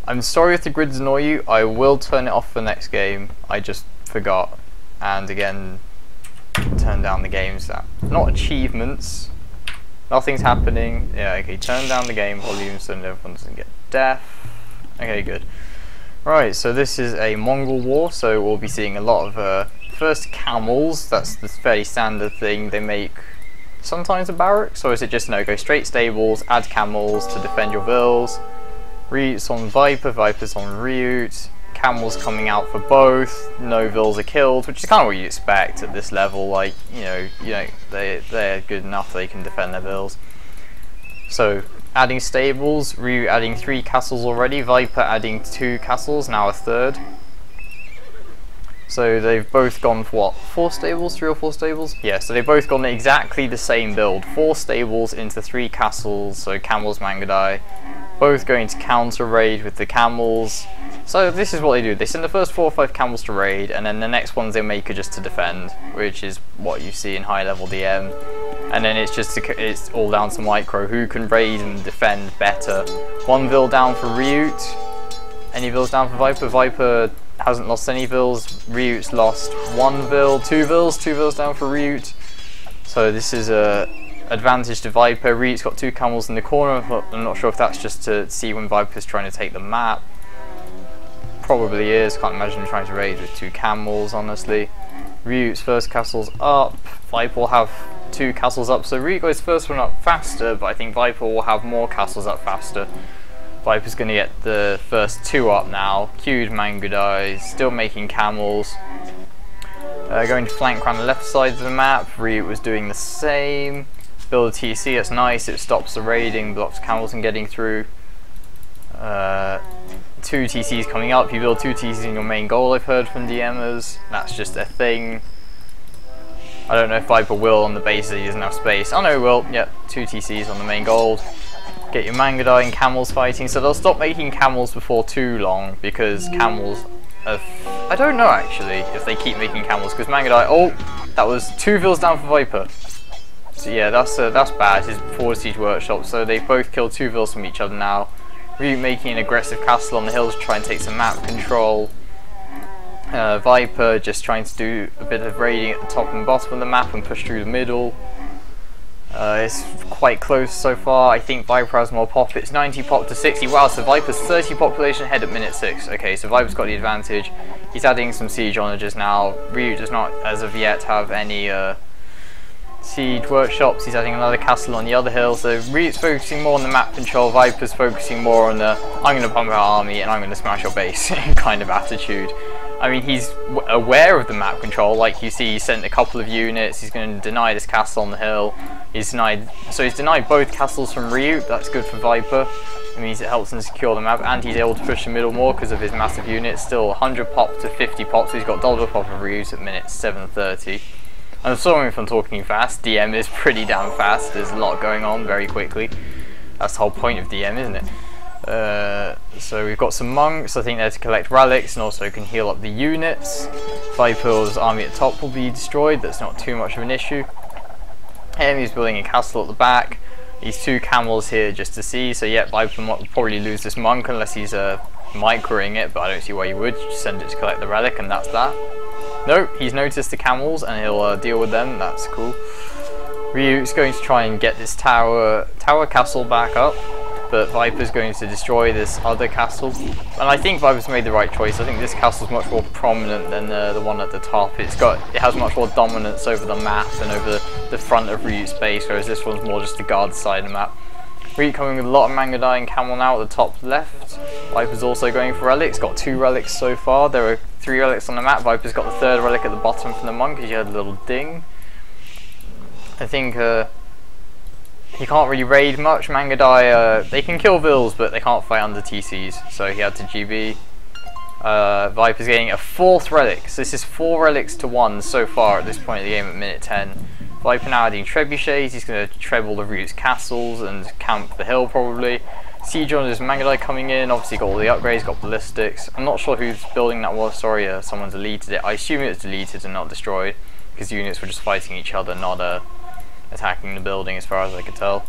I'm sorry if the grids annoy you. I will turn it off for next game. I just forgot. And again, turn down the games that not achievements. Nothing's happening. Yeah, okay, turn down the game volume so everyone doesn't get deaf. Okay, good. Right, so this is a Mongol war, so we'll be seeing a lot of first camels. That's the fairly standard thing they make. Sometimes a barracks, or is it just no, go straight stables, add camels to defend your vills. RiuT's on Viper, Viper's on RiuT. Camels coming out for both, no vills are killed, which is kind of what you expect at this level. Like, you know, they're good enough they can defend their vills. So adding stables, RiuT adding 3 castles already, Viper adding 2 castles, now a third. So they've both gone for what, 4 stables, 3 or 4 stables? Yeah, so they've both gone exactly the same build, 4 stables into 3 castles, so camels, Mangadai, both going to counter raid with the camels. So this is what they do, they send the first 4 or 5 camels to raid, and then the next ones they make are just to defend, which is what you see in high level DM. And then it's all down to micro, who can raid and defend better. 1 vill down for RiuT, any vills down for Viper? Viper hasn't lost any vills, RiuT's lost 1 vill, 2 vills down for RiuT. So this is a advantage to Viper. RiuT's got 2 camels in the corner, but I'm not sure if that's just to see when Viper's trying to take the map. Probably is, can't imagine trying to raid with 2 camels, honestly. RiuT's first castle's up, Viper will have 2 castles up, so RiuT goes first one up faster, but I think Viper will have more castles up faster. Viper's going to get the first 2 up now, queued Mangadai, still making camels. Going to flank around the left side of the map, RiuT was doing the same. Build a TC, that's nice, it stops the raiding, blocks camels from getting through. 2 TCs coming up, you build 2 TCs in your main goal, I've heard from DMers, that's just a thing. I don't know if Viper will on the basis that he doesn't have space. Oh no, he will, yep, 2 TCs on the main goal. Get your Mangadai and camels fighting, so they'll stop making camels before too long, because camels are I don't know actually if they keep making camels, because Mangadai, oh, that was 2 vills down for Viper. So yeah, that's bad, his forward siege workshop, so they've both killed 2 vills from each other now. RiuT making an aggressive castle on the hills to try and take some map control. Viper just trying to do a bit of raiding at the top and bottom of the map and push through the middle. It's quite close so far. I think Viper has more pop. It's 90 pop to 60. Wow, so Viper's 30 population ahead at minute 6. Okay, so Viper's got the advantage. He's adding some siege onagers now. RiuT does not, as of yet, have any siege workshops. He's adding another castle on the other hill. So RiuT's focusing more on the map control. Viper's focusing more on the I'm going to pump our army and I'm going to smash your base kind of attitude. I mean, he's aware of the map control, like you see he sent a couple of units, he's going to deny this castle on the hill, he's denied both castles from RiuT, that's good for Viper, it means it helps him secure the map, and he's able to push the middle more because of his massive units, still 100 pop to 50 pop, so he's got double pop of RiuT at minute 7:30. I'm sorry if I'm talking fast, DM is pretty damn fast, there's a lot going on very quickly, that's the whole point of DM, isn't it? So we've got some monks, I think they're to collect relics and also can heal up the units. Viper's army at top will be destroyed, that's not too much of an issue. Enemy's building a castle at the back, these 2 camels here just to see, so yeah, Viper will probably lose this monk unless he's microing it, but I don't see why you would, you just send it to collect the relic and that's that. No, he's noticed the camels and he'll deal with them, that's cool. RiuT's going to try and get this tower castle back up, but Viper's going to destroy this other castle, and I think Viper's made the right choice. I think this castle's much more prominent than the one at the top. It has much more dominance over the map and over the front of RiuT's base, whereas this one's more just the guard side of the map. RiuT coming with a lot of Mangadai and Camel now at the top left. Viper's also going for relics, got 2 relics so far. There are 3 relics on the map. Viper's got the 3rd relic at the bottom from the monk, because you had a little ding. I think he can't really raid much. Mangadai, they can kill vills, but they can't fight under TCs, so he had to GB. Viper's getting a 4th relic, so this is 4 relics to 1 so far at this point of the game at minute 10. Viper now adding trebuchets, he's going to treble the RiuT's castles and camp the hill probably. Siege on his Mangadai coming in, obviously got all the upgrades, got ballistics. I'm not sure whose building that was, sorry, someone deleted it. I assume it was deleted and not destroyed, because units were just fighting each other, not attacking the building as far as I could tell.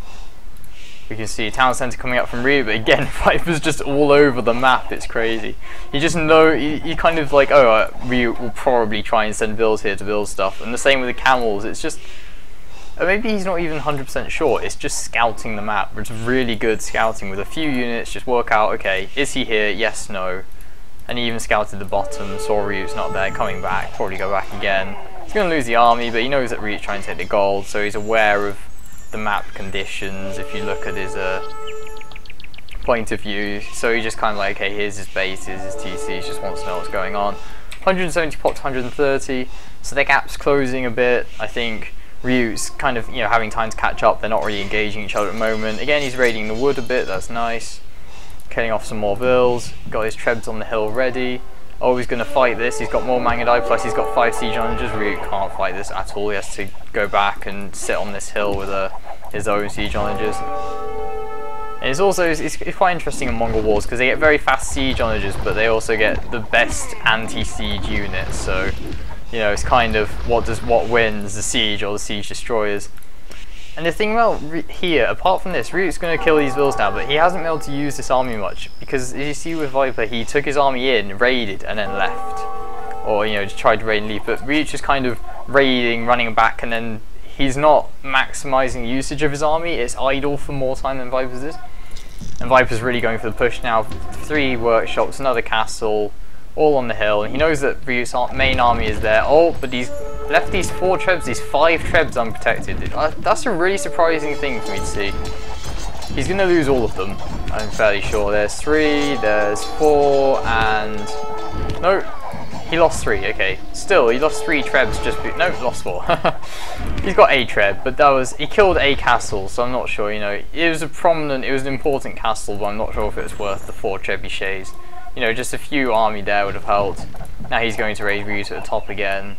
We can see town centre coming up from RiuT, but again, Viper's just all over the map. It's crazy. You just know, you kind of like, oh, RiuT will probably try and send builds here to build stuff. And the same with the camels. It's just, maybe he's not even 100% sure. It's just scouting the map. It's really good scouting with a few units. Just work out, okay, is he here? Yes, no. And he even scouted the bottom. Saw RiuT's not there. Coming back. Probably go back again. He's going to lose the army, but he knows that RiuT's trying to take the gold, so he's aware of the map conditions. If you look at his point of view, so he just kind of like, okay, here's his bases, his TCs, just wants to know what's going on. 170 pop to 130, so the gap's closing a bit. I think RiuT's kind of, you know, having time to catch up. They're not really engaging each other at the moment. Again, he's raiding the wood a bit. That's nice. Killing off some more vills. Got his trebs on the hill ready. Oh, he's going to fight this. He's got more Mangudai, plus he's got 5 siege onagers. RiuT can't fight this at all. He has to go back and sit on this hill with his own siege onagers. And it's also it's quite interesting in Mongol wars because they get very fast siege onagers, but they also get the best anti-siege units. So, you know, it's kind of what wins, the siege or the siege destroyers. And the thing about here, apart from this, RiuT's going to kill these vills now, but he hasn't been able to use this army much because, as you see with Viper, he took his army in, raided, and then left, or, you know, just tried to raid and leave. But RiuT's just kind of raiding, running back, and then he's not maximising usage of his army. It's idle for more time than Viper's is. And Viper's really going for the push now. 3 workshops, another castle, all on the hill, and he knows that RiuT's main army is there. Oh, but he's left these 4 trebs, these 5 trebs unprotected. That's a really surprising thing for me to see. He's going to lose all of them, I'm fairly sure. There's 3, there's 4, and... no, he lost 3, okay. Still, he lost 3 trebs just... no, lost 4. He's got a treb, but that was... he killed a castle, so I'm not sure, you know. It was an important castle, but I'm not sure if it was worth the 4 trebuchets. You know, just a few army there would have helped. Now he's going to raid RiuT at the top again.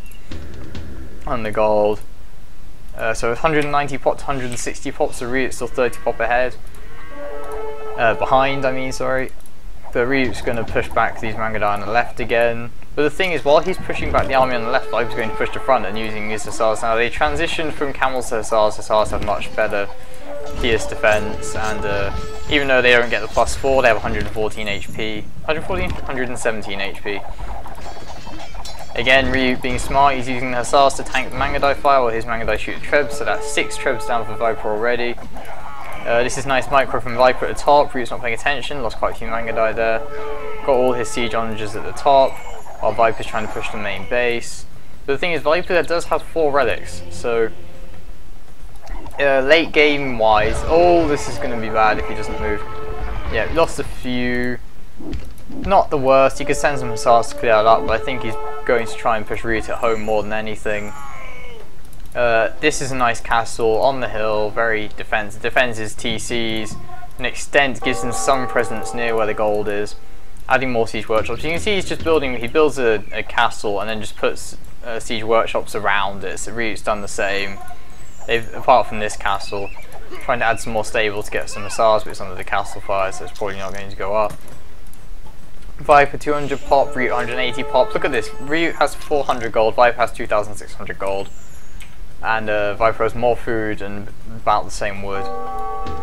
On the gold. So 190 pop to 160 pop, so RiuT's still 30 pop ahead. Behind, I mean, sorry. But RiuT's going to push back these Mangudai on the left again. But the thing is, while he's pushing back the army on the left, Viper's going to push the front and using his hussars. Now they transitioned from camels to hussars. Hussars have much better pierce defense, and even though they don't get the +4, they have 114 HP. 117 HP. Again, RiuT being smart, he's using the hussars to tank the Mangudai fire, while his Mangudai shoot the trebs, so that's 6 trebs down for Viper already. This is nice micro from Viper at the top. RiuT's not paying attention, lost quite a few Mangudai there. Got all his siege onagers at the top, while Viper's trying to push the main base. But the thing is, Viper does have 4 relics, so late game wise, oh, this is going to be bad if he doesn't move. Yeah, lost a few. Not the worst. He could send some hussars to clear that up, but I think he's going to try and push RiuT at home more than anything. This is a nice castle on the hill, very defense. Defends his TCs. An extent gives him some presence near where the gold is. Adding more siege workshops. You can see he's just building. He builds a castle and then just puts siege workshops around it. So RiuT's done the same. Apart from this castle, trying to add some more stable to get some hussars, but it's under the castle fire, so it's probably not going to go up. Viper 200 pop, RiuT 180 pop. Look at this. RiuT has 400 gold, Viper has 2,600 gold. And Viper has more food and about the same wood.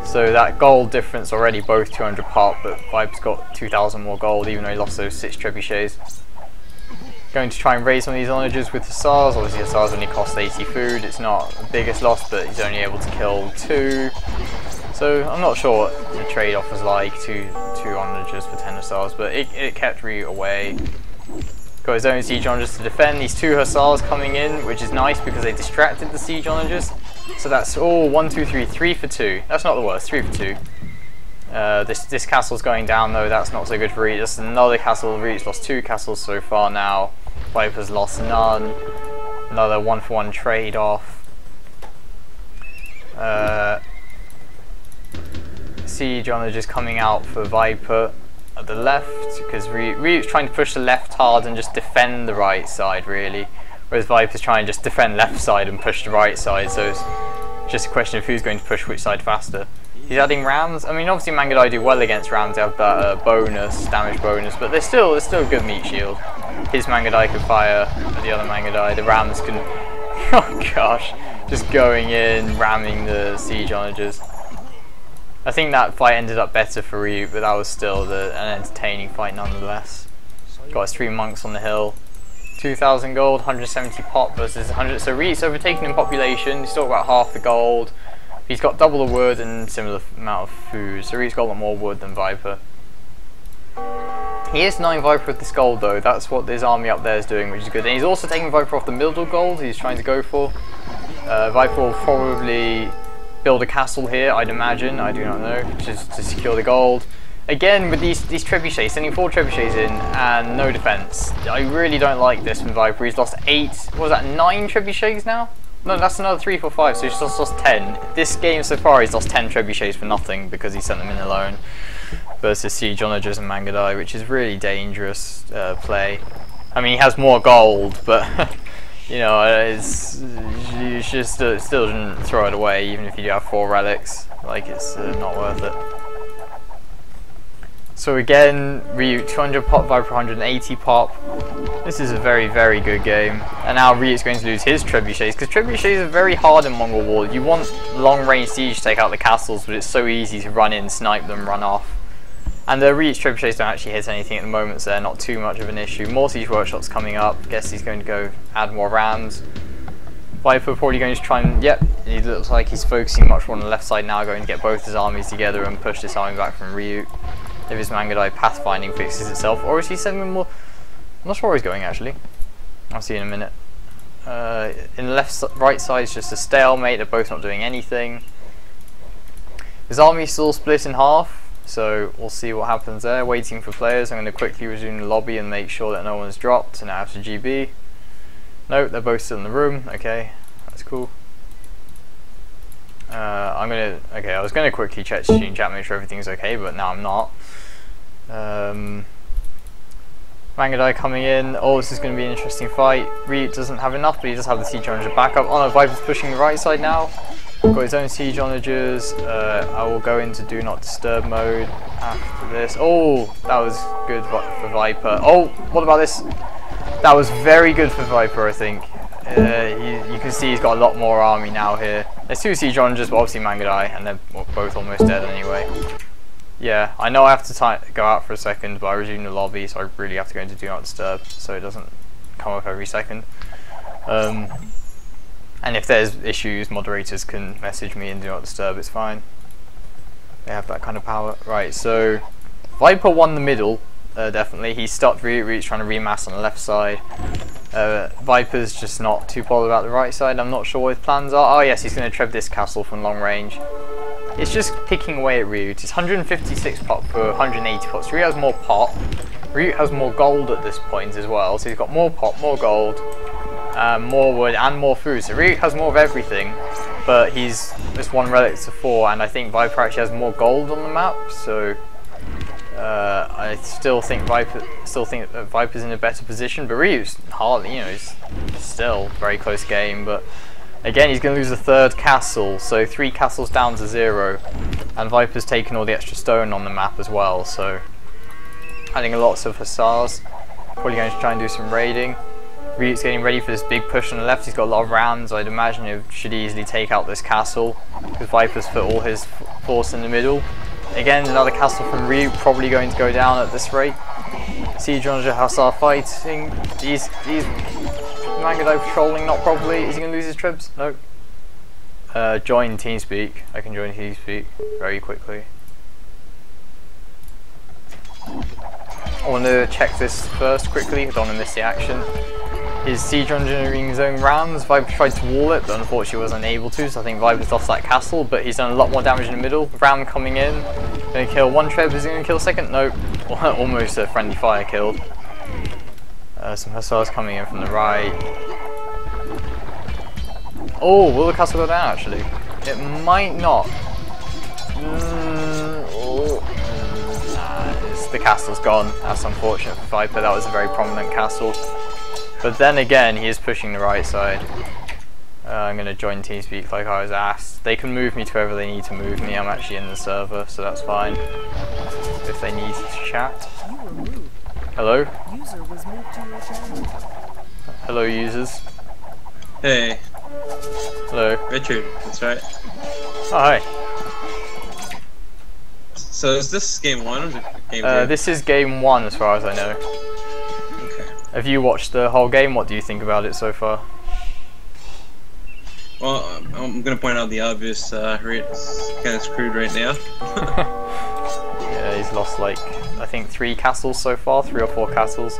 So that gold difference already, both 200 pop, but Viper's got 2,000 more gold, even though he lost those 6 trebuchets. Going to try and raise some of these onagers with hussars. Obviously hussars only cost 80 food. It's not the biggest loss, but he's only able to kill 2. So I'm not sure what the trade-off was like, two onagers for 10 hussars, but it kept RiuT away. Got his own siege onagers to defend. These 2 hussars coming in, which is nice because they distracted the siege onagers. So that's all 1, 2, 3, 3 for 2. That's not the worst, 3 for 2. This castle's going down though, that's not so good for RiuT. That's another castle. RiuT's lost 2 castles so far now. Viper's lost none. Another 1-for-1 trade-off. Siege onagers coming out for Viper at the left, because RiuT's trying to push the left hard and just defend the right side really, whereas Viper's trying to just defend left side and push the right side, so it's just a question of who's going to push which side faster. He's adding rams. I mean, obviously Mangudai do well against rams, they have that damage bonus, but they're still a good meat shield. His Mangudai can fire at the other Mangudai, the rams can, oh gosh, just going in, ramming the siege onagers. I think that fight ended up better for RiuT, but that was still an entertaining fight nonetheless. Got his 3 monks on the hill. 2,000 gold, 170 pop versus 100. So RiuT's overtaken in population. He's still about half the gold. He's got double the wood and similar amount of food. So RiuT's got a lot more wood than Viper. He is 9 Viper with this gold though. That's what this army up there is doing, which is good. And he's also taking Viper off the middle gold he's trying to go for. Viper will probably build a castle here, I'd imagine. I do not know, just to secure the gold. Again, with these trebuchets, sending 4 trebuchets in and no defense. I really don't like this from Viper. He's lost 8, what was that, 9 trebuchets now? No, that's another 3, 4, 5, so he's just lost 10. This game so far, he's lost 10 trebuchets for nothing because he sent them in alone. Versus Siege Onagers and Mangadai, which is really dangerous play. I mean, he has more gold, but you know, you should still shouldn't throw it away, even if you do have 4 relics. Like, it's not worth it. So again, RiuT 200 pop, Viper 180 pop. This is a very, very good game. And now RiuT's going to lose his trebuchets, because trebuchets are very hard in Mongol War. You want long-range siege to take out the castles, but it's so easy to run in, snipe them, run off. And the RiuT's trebuchets don't actually hit anything at the moment, so they're not too much of an issue. More siege workshops coming up. Guess he's going to go add more rams. Viper probably going to try and, yep, he looks like he's focusing much more on the left side now, going to get both his armies together and push this army back from RiuT. If his Mangadai pathfinding fixes itself, or is he sending more? I'm not sure where he's going actually. I'll see in a minute. In the right side is just a stalemate. They're both not doing anything. His army is still split in half, so we'll see what happens there. Waiting for players. I'm going to quickly resume the lobby and make sure that no one's dropped. And now after GB. No, they're both still in the room. Okay, that's cool. Okay, I was gonna quickly check stream chat, make sure everything's okay, but now I'm not. Mangadai coming in. Oh, this is going to be an interesting fight. RiuT doesn't have enough, but he does have the Siege Onager backup. Oh no, Viper's pushing the right side now. Got his own Siege Onagers. I will go into Do Not Disturb mode after this. Oh, that was good for Viper. Oh, what about this? That was very good for Viper, I think. You can see he's got a lot more army now here. There's 2 Siege Onagers, but obviously Mangadai, and they're both almost dead anyway. Yeah, I know I have to go out for a second, but I resume the lobby, so I really have to go into Do Not Disturb, so it doesn't come up every second. And if there's issues, moderators can message me and Do Not Disturb, it's fine. They have that kind of power. Right, so Viper won the middle, definitely. He stopped RiuT's trying to remass on the left side. Viper's just not too bothered about the right side. I'm not sure what his plans are. Oh yes, he's going to treb this castle from long range. It's just picking away at RiuT. It's 156 pop for 180 pop. So RiuT has more pop. RiuT has more gold at this point as well. So he's got more pop, more gold, more wood, and more food. So RiuT has more of everything, but he's just 1 relic to 4, and I think Viper actually has more gold on the map. So I still think that Viper's in a better position, but RiuT's hardly, you know, it's still a very close game. But again, he's going to lose a 3rd castle, so 3 castles down to 0, and Viper's taken all the extra stone on the map as well. So adding lots of hussars, probably going to try and do some raiding. RiuT's getting ready for this big push on the left. He's got a lot of rams. I'd imagine he should easily take out this castle, because Viper's put all his force in the middle. Again, another castle from RiuT, probably going to go down at this rate. Siege Onager Hussar fighting. He's Mangadai patrolling, not probably. Is he going to lose his tribs? No. Join TeamSpeak. I can join TeamSpeak very quickly. I want to check this first quickly. I don't want to miss the action. His Siege Engineering Zone rams, Viper tried to wall it, but unfortunately was unable to, so I think Viper's lost that castle, but he's done a lot more damage in the middle. Ram coming in, going to kill 1 treb, is he going to kill a 2nd? Nope, almost a friendly fire killed. Some hussars coming in from the right. Oh, will the castle go down actually? It might not. The castle's gone. That's unfortunate for Viper, that was a very prominent castle. But then again, he is pushing the right side. I'm going to join TeamSpeak like I was asked. They can move me to wherever they need to move me. I'm actually in the server, so that's fine. If they need to chat. Hello? User was moved to your channel. Hello, users. Hey. Hello. Richard, that's right. Oh, hi. So is this game 1 or game 2? This is game 1 as far as I know. Okay. Have you watched the whole game? What do you think about it so far? Well, I'm gonna point out the obvious. RiuT's kind of screwed right now. Yeah, he's lost like I think 3 castles so far, 3 or 4 castles.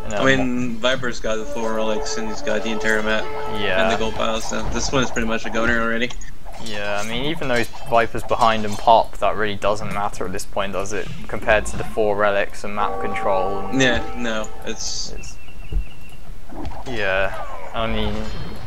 And, I mean, Viper's got the full relics and he's got the entire map and the gold piles. So this one is pretty much a goner already. Yeah, I mean, even though Viper's behind and pop, that really doesn't matter at this point, does it? Compared to the 4 relics and map control. And yeah, no, it's yeah, I mean,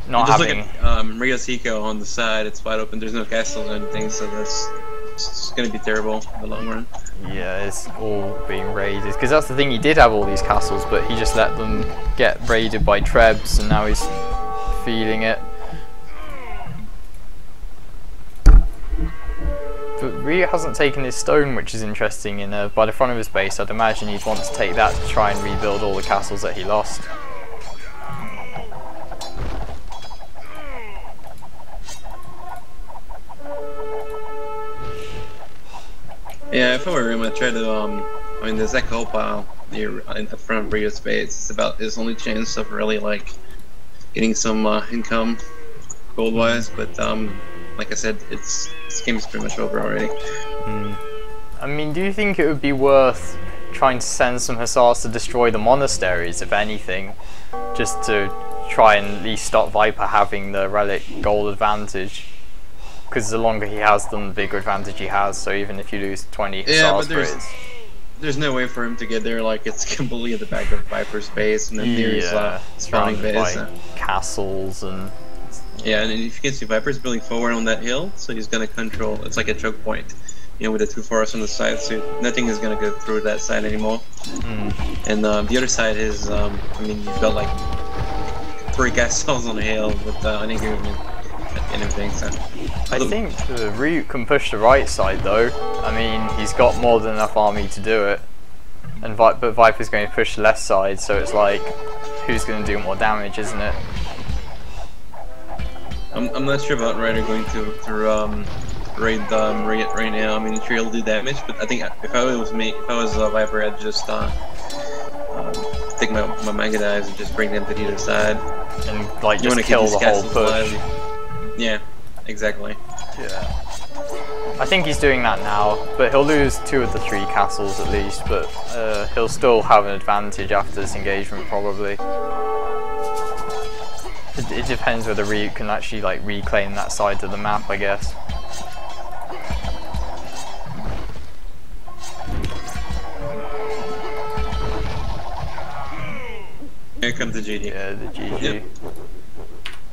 not just having. Look at RiuT's eco on the side. It's wide open. There's no castles or anything, so it's gonna be terrible in the long run. Yeah, it's all being raided because that's the thing. He did have all these castles, but he just let them get raided by trebs, and now he's feeling it. But RiuT hasn't taken his stone, which is interesting. By the front of his base, I'd imagine he'd want to take that to try and rebuild all the castles that he lost. Yeah, if I were him, I'd try to I mean, there's that gold pile near in the front of RiuT's base. It's about his only chance of really like getting some income gold-wise, but like I said, this game is pretty much over already. I mean, do you think it would be worth trying to send some hussars to destroy the monasteries, if anything, just to try and at least stop Viper having the relic gold advantage? Because the longer he has them, the bigger advantage he has, so even if you lose 20 hussars for it, there's no way for him to get there. Like, it's completely at the back of Viper's base, and then there's surrounding base. Castles and... Yeah, and if you can see, Viper's building forward on that hill, so he's gonna control. It's like a choke point, you know, with the 2 forests on the side, so nothing is gonna go through that side anymore. And the other side is, I mean, you've got like 3 castles on the hill with any movement and everything. So I think RiuT can push the right side though. I mean, he's got more than enough army to do it, and but Viper's going to push the left side, so it's like, who's going to do more damage, isn't it? I'm not sure about Ryder going to raid RiuT right now. I mean, sure he'll do damage, but I think if I was Viper, I'd just take my mega dives and just bring them to the other side and like just kill the whole push. Alive. Yeah, exactly. Yeah, I think he's doing that now, but he'll lose 2 of the 3 castles at least. But he'll still have an advantage after this engagement, probably. It depends whether RiuT can actually like reclaim that side of the map, I guess. Here comes the GG. Yeah, the GG. Yep.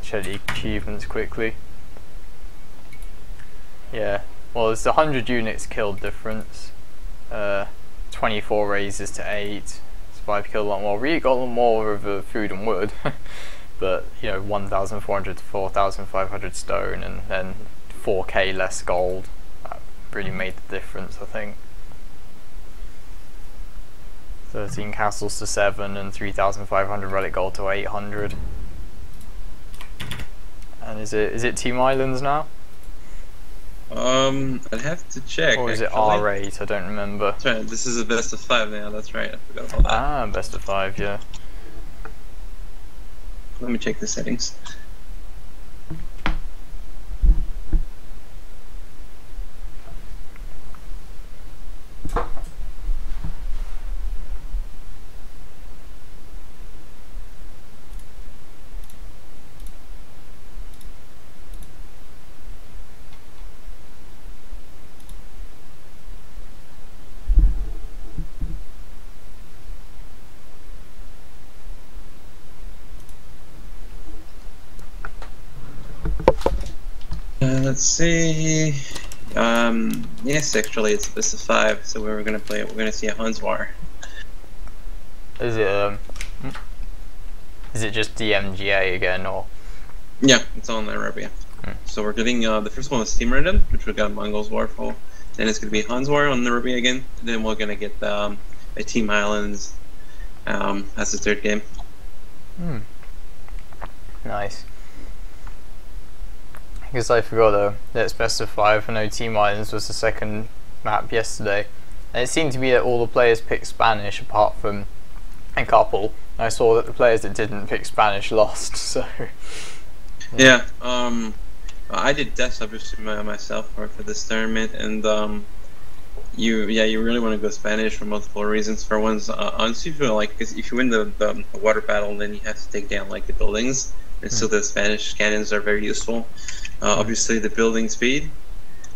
Show the achievements quickly. Yeah, well, it's 100 units killed difference. 24 raises to 8. Viper killed a lot more. RiuT got a lot more of food and wood. But, you know, 1,400 to 4,500 stone and then 4k less gold. That really made the difference, I think. 13 castles to 7 and 3,500 relic gold to 800. And is it Team Islands now? I'd have to check. Or is it R8? I don't remember. That's right, this is a best of 5 now, that's right, I forgot about that. Ah, best of 5, yeah. Let me check the settings. Let's see. Yes, actually, it's best of 5. So we're gonna play it. We're gonna see a Huns War. Is it just DMGA again, or? Yeah, it's on Arabia. So we're getting the first one was Steam Random, which we got Mongols War for. Then it's gonna be Huns War on Arabia again. And then we're gonna get a Team Islands as the 3rd game. Nice. I guess I forgot though that it's best of 5. I know Team Islands was the second map yesterday, and it seemed to be that all the players picked Spanish apart from a couple. I saw that the players that didn't pick Spanish lost, so... Yeah, I did test obviously myself for this tournament, and you really want to go Spanish for multiple reasons. For one's honestly, feel like, cause if you win the water battle, then you have to take down like the buildings, and so the Spanish cannons are very useful. Obviously, the building speed,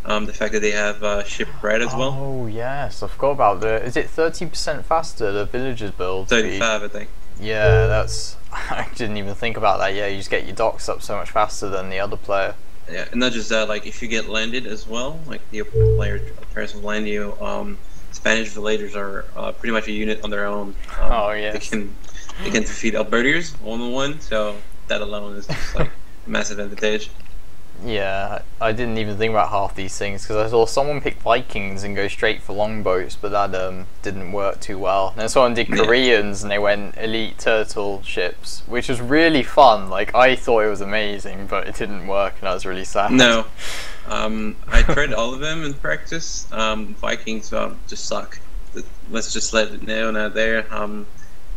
the fact that they have ship right as well. Oh yes, I forgot about the. Is it 30% faster the villagers build? 35, I think. Yeah, that's. I didn't even think about that. Yeah, you just get your docks up so much faster than the other player. Yeah, and not just that. Like if you get landed as well, like the player tries to land you, Spanish villagers are pretty much a unit on their own. Oh yeah. They can defeat Albertiers 1-on-1, so that alone is just like a massive advantage. Yeah, I didn't even think about half these things because I saw someone pick Vikings and go straight for longboats, but that didn't work too well. And then someone did Koreans and they went elite turtle ships, which was really fun. Like I thought it was amazing, but it didn't work, and I was really sad. No, I tried all of them in practice. Vikings just suck. Let's just let it know out there. I don't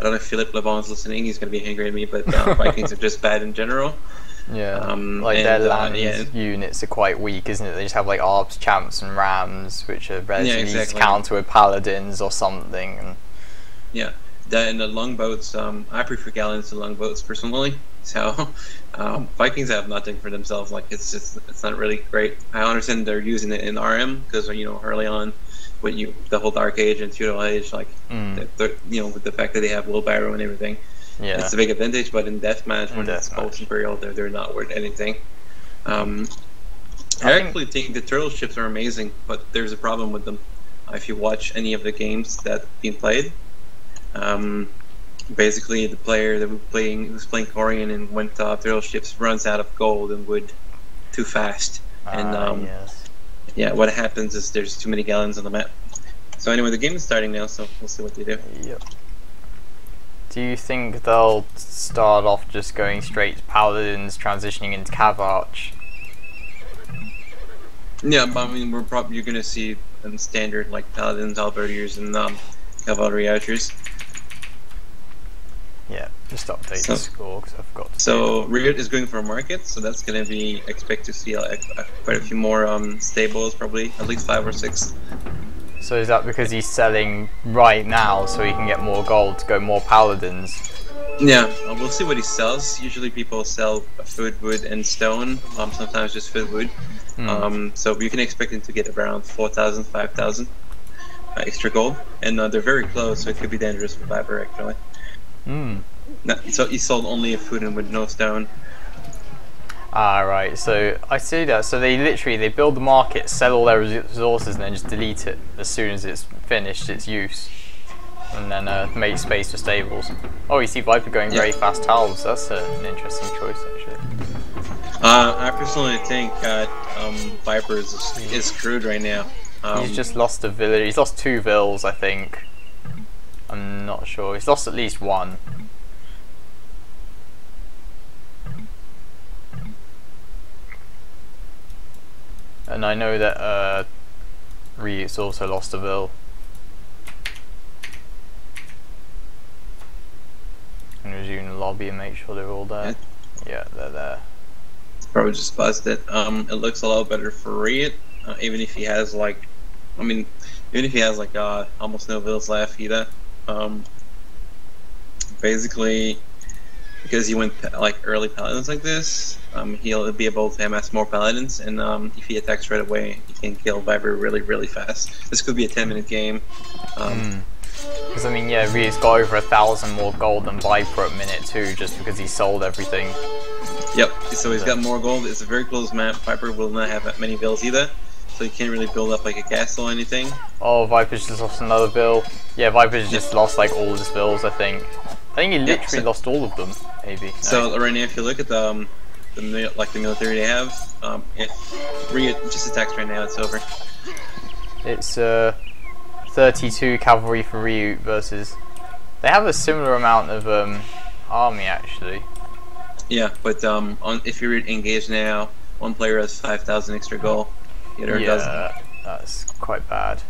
know if Philip Lebon's listening. He's going to be angry at me, but Vikings are just bad in general. Yeah, like their land units are quite weak, isn't it? They just have like Arbs, Champs and Rams, which are relatively easy to counter with Paladins or something. And yeah, and the longboats, I prefer Gallants to longboats personally. So Vikings have nothing for themselves. Like it's not really great. I understand they're using it in RM because early on with the whhole Dark Age and Feudal Age, like with the fact that they have wheelbarrow and everything. Yeah, it's a big advantage, but in deathmatch, when it's post-imperial, they're not worth anything. I actually think the turtle ships are amazing, but there's a problem with them. If you watch any of the games that have been played, basically the player that who's playing Korean and went turtle ships runs out of gold and wood too fast. And yeah, what happens is there's too many gallons on the map. So anyway, the game is starting now, so we'll see what they do. Yep. Do you think they'll start off just going straight to Paladins, transitioning into Cav Arch? Yeah, but I mean, you're going to see standard like Paladins, Albertiers, and Cavalry Archers. Yeah, just update the score because I forgot to So RiuT is going for a market, so that's going to be, expect to see quite a few more stables, probably at least 5 or 6. So is that because he's selling right now so he can get more gold to go more Paladins? Yeah, we'll see what he sells. Usually people sell food, wood, and stone, sometimes just food, wood. So you can expect him to get around 4,000, 5,000 extra gold. And they're very close, so it could be dangerous for Viper, actually. So he sold only a food and with no stone. Ah, right, so I see that. So they build the market, sell all their resources, and then just delete it as soon as it's finished its use. And then make space for stables. Oh, you see Viper going very fast halves. That's an interesting choice, actually. I personally think that Viper is screwed right now. He's just lost a village. He's lost 2 vills, I think. I'm not sure. He's lost at least 1. And I know that RiuT's also lost a vill. And resume the lobby and make sure they're all there. Yeah, they're there. It's probably just busted. It looks a lot better for RiuT, even if he has like, almost no vills left either. Basically, because he went like early Paladins like this, he'll be able to amass more Paladins, and if he attacks right away, he can kill Viper really, really fast. This could be a 10-minute game. Because I mean, yeah, RiuT's got over 1,000 more gold than Viper at minute 2, just because he sold everything. Yep. So he's got more gold. It's a very close map. Viper will not have that many vills either, so he can't really build up like a castle or anything. Oh, Viper's just lost another vill. Yeah, Viper's just lost like all his vills, I think. I think he literally lost all of them, maybe. So right now, if you look at the military they have, if RiuT just attacks right now, it's over. It's 32 cavalry for RiuT versus. They have a similar amount of army actually. Yeah, but if you're engaged now, one player has 5,000 extra gold, the other doesn't. That's quite bad.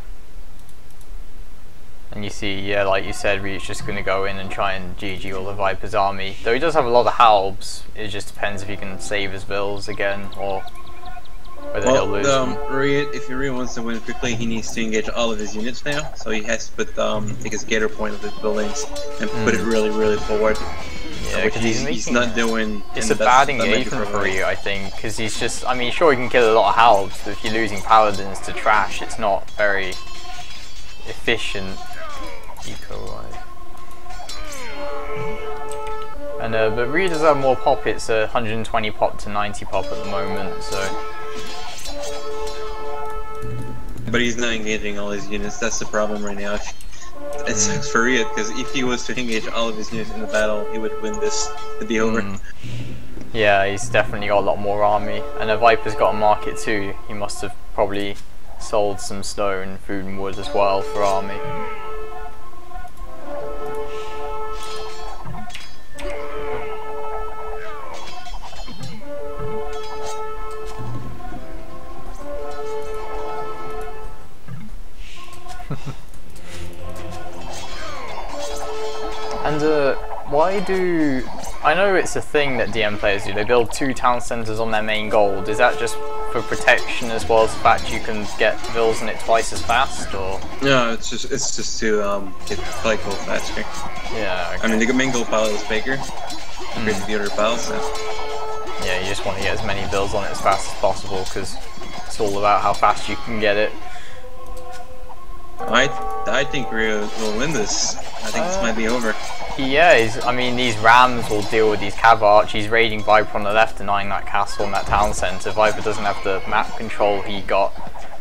And you see, yeah, like you said, RiuT's just going to go in and try and GG all the Viper's army. Though he does have a lot of halbs, it just depends if he can save his bills again, or whether he'll lose them. RiuT, if he really wants to win quickly, he needs to engage all of his units now. So he has to put take his gator point of his buildings and put it really, really forward. Yeah, which he's not doing. It's a bad engagement for RiuT, I think, because he's just. I mean, sure, he can kill a lot of halbs, but if you're losing paladins to trash, it's not very efficient. Eco-wise. And but RiuT does have more pop. It's 120 pop to 90 pop at the moment, so. But he's not engaging all his units. That's the problem right now. It sucks for RiuT, because if he was to engage all of his units in the battle, he would win this. It'd be over. Yeah, he's definitely got a lot more army, and the Viper's got a market too. He must have probably sold some stone, food and wood as well for army. And why do... I know it's a thing that DM players do, they build 2 town centres on their main gold. Is that just for protection as well as the fact you can get vills in it twice as fast, or...? No, it's just to get play gold faster. Yeah, okay. I mean, the main gold pile is bigger compared to the other piles, so... Yeah, you just want to get as many vills on it as fast as possible, because it's all about how fast you can get it. I think RiuT will win this. I think this might be over. Yeah, I mean, these Rams will deal with these Cav Arch. He's raiding Viper on the left, denying that castle and that town centre. Viper doesn't have the map control he got.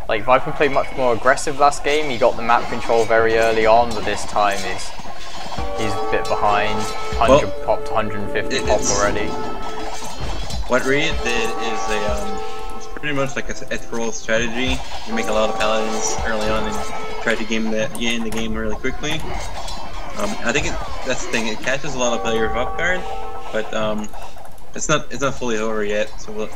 Like, Viper played much more aggressive last game. He got the map control very early on, but this time he's a bit behind. 100 pop to 150 pop already. What RiuT did is it's pretty much like a troll strategy. You make a lot of paladins early on and try to end the game really quickly. I think that's the thing. It catches a lot of players off guard, but it's not fully over yet. So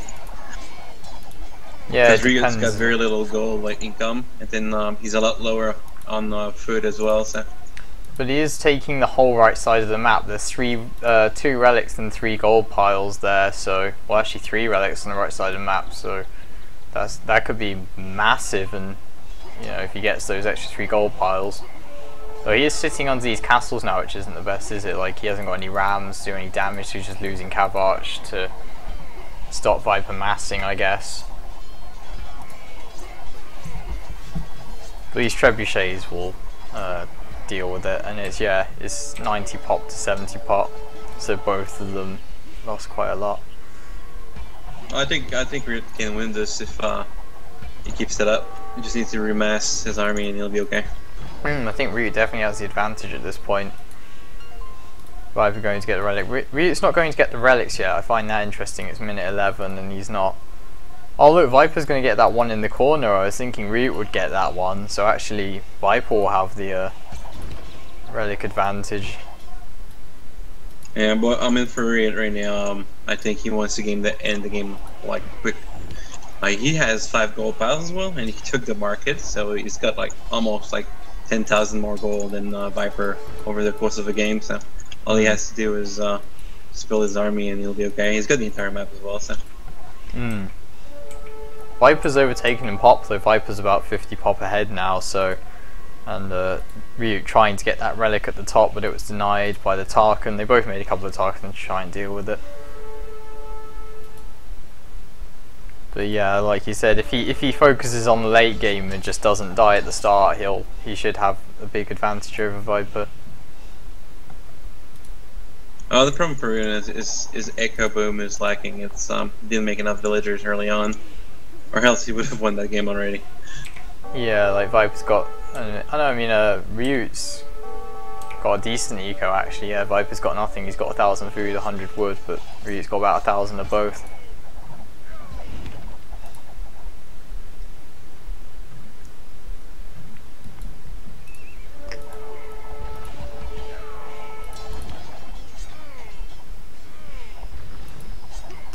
yeah, because RiuT's got very little gold income, and then he's a lot lower on food as well. So. But he is taking the whole right side of the map. There's 2 relics and 3 gold piles there. So, well, actually 3 relics on the right side of the map. So that could be massive, and you know, if he gets those extra 3 gold piles. But he is sitting on these castles now, which isn't the best, is it? Like, he hasn't got any rams to do any damage, so he's just losing Cav Arch to stop Viper massing, I guess. But these trebuchets will deal with it, and it's 90 pop to 70 pop, so both of them lost quite a lot. I think RiuT can win this if he keeps it up. He just needs to remass his army and he'll be okay. I think RiuT definitely has the advantage at this point. Viper going to get the relic. RiuT's not going to get the relics yet. I find that interesting. It's minute 11 and he's not. Oh look, Viper's going to get that one in the corner. I was thinking RiuT would get that one, so actually Viper will have the relic advantage. Yeah, but I'm in for RiuT right now. I think he wants to end the game quick. He has 5 gold piles as well, and he took the market, so he's got almost 10,000 more gold than Viper over the course of a game. So all he has to do is spill his army, and he'll be okay. He's got the entire map as well. So. Viper's overtaken in pop, though. Viper's about 50 pop ahead now. So, and RiuT trying to get that relic at the top, but it was denied by the Tarkan. They both made a couple of Tarkans to try and deal with it. But yeah, like you said, if he focuses on the late game and just doesn't die at the start, he should have a big advantage over Viper. Oh, the problem for RiuT is Echo Boom is lacking. It's didn't make enough villagers early on, or else he would have won that game already. Yeah, like Viper's got. RiuT's got a decent eco actually. Yeah, Viper's got nothing. He's got 1,000 food, 100 wood, but RiuT's got about 1,000 of both.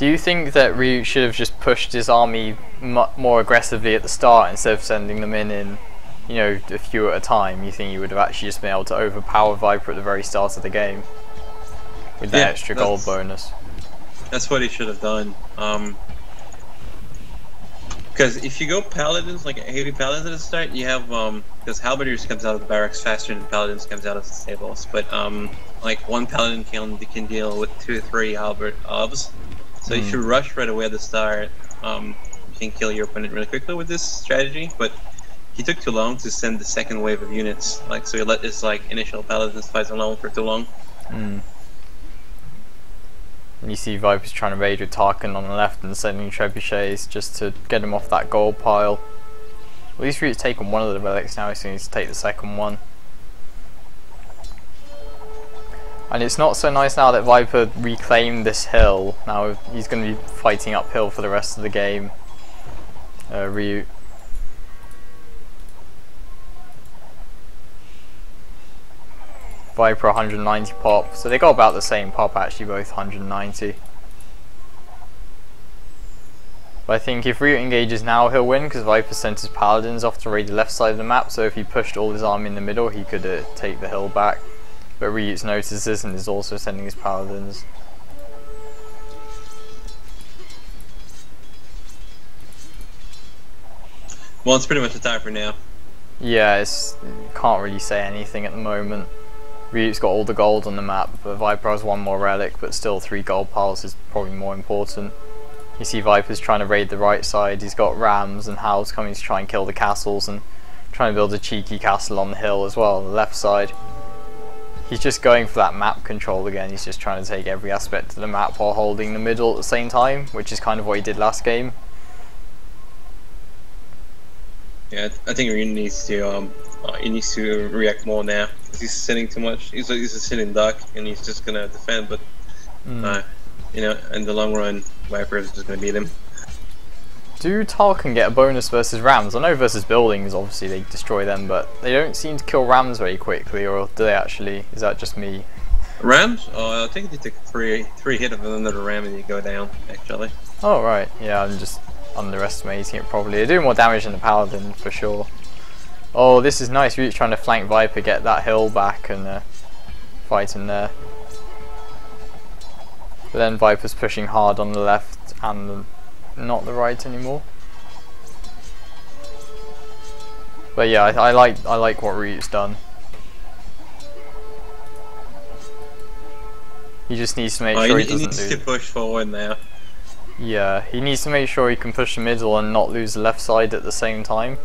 Do you think that RiuT should have just pushed his army more aggressively at the start instead of sending them in, you know, a few at a time? You think you would have actually just been able to overpower Viper at the very start of the game with that extra gold bonus? That's what he should have done. Because if you go paladins, like heavy paladins at the start, you have because halberdiers comes out of the barracks faster than paladins comes out of the stables. But like one paladin can deal with 2 or 3 halberd obs. So if you rush right away at the start, you can kill your opponent really quickly with this strategy. But he took too long to send the second wave of units. Like so, he let his like initial paladins fight alone for too long. And you see Viper's trying to raid with Tarkin on the left and sending trebuchets just to get him off that gold pile. At least RiuT's taken one of the relics now, so he needs to take the second one. And it's not so nice now that Viper reclaimed this hill. Now he's going to be fighting uphill for the rest of the game. RiuT. Viper 190 pop, so they got about the same pop actually, both 190. But I think if RiuT engages now he'll win because Viper sent his paladins off to raid the left side of the map, so if he pushed all his army in the middle he could take the hill back. But RiuT's noticed this and is also sending his paladins. Well, it's pretty much a tie for now. Yeah, can't really say anything at the moment. RiuT's got all the gold on the map, but Viper has one more relic, but still 3 gold piles is probably more important. You see Viper's trying to raid the right side, he's got rams and hounds coming to try and kill the castles and trying to build a cheeky castle on the hill as well, on the left side. He's just going for that map control again, he's just trying to take every aspect of the map while holding the middle at the same time, which is kind of what he did last game. Yeah, I think RiuT needs to react more now. He's sitting too much. He's a sitting duck, and he's just gonna defend. But you know, in the long run, Viper is just gonna beat him. Do Tarkin get a bonus versus rams? I know versus buildings, obviously they destroy them, but they don't seem to kill rams very quickly, or do they actually? Is that just me? Rams? Oh, I think they take three hit of another ram and you go down. Actually. Oh right, yeah, I'm just underestimating it probably. They do more damage than the paladin for sure. Oh, this is nice. RiuT's trying to flank Viper, get that hill back and fight in there. But then Viper's pushing hard on the left and not the right anymore. But yeah, I like what RiuT's done. He just needs to make sure he doesn't lose. He needs to push forward now. Yeah, he needs to make sure he can push the middle and not lose the left side at the same time.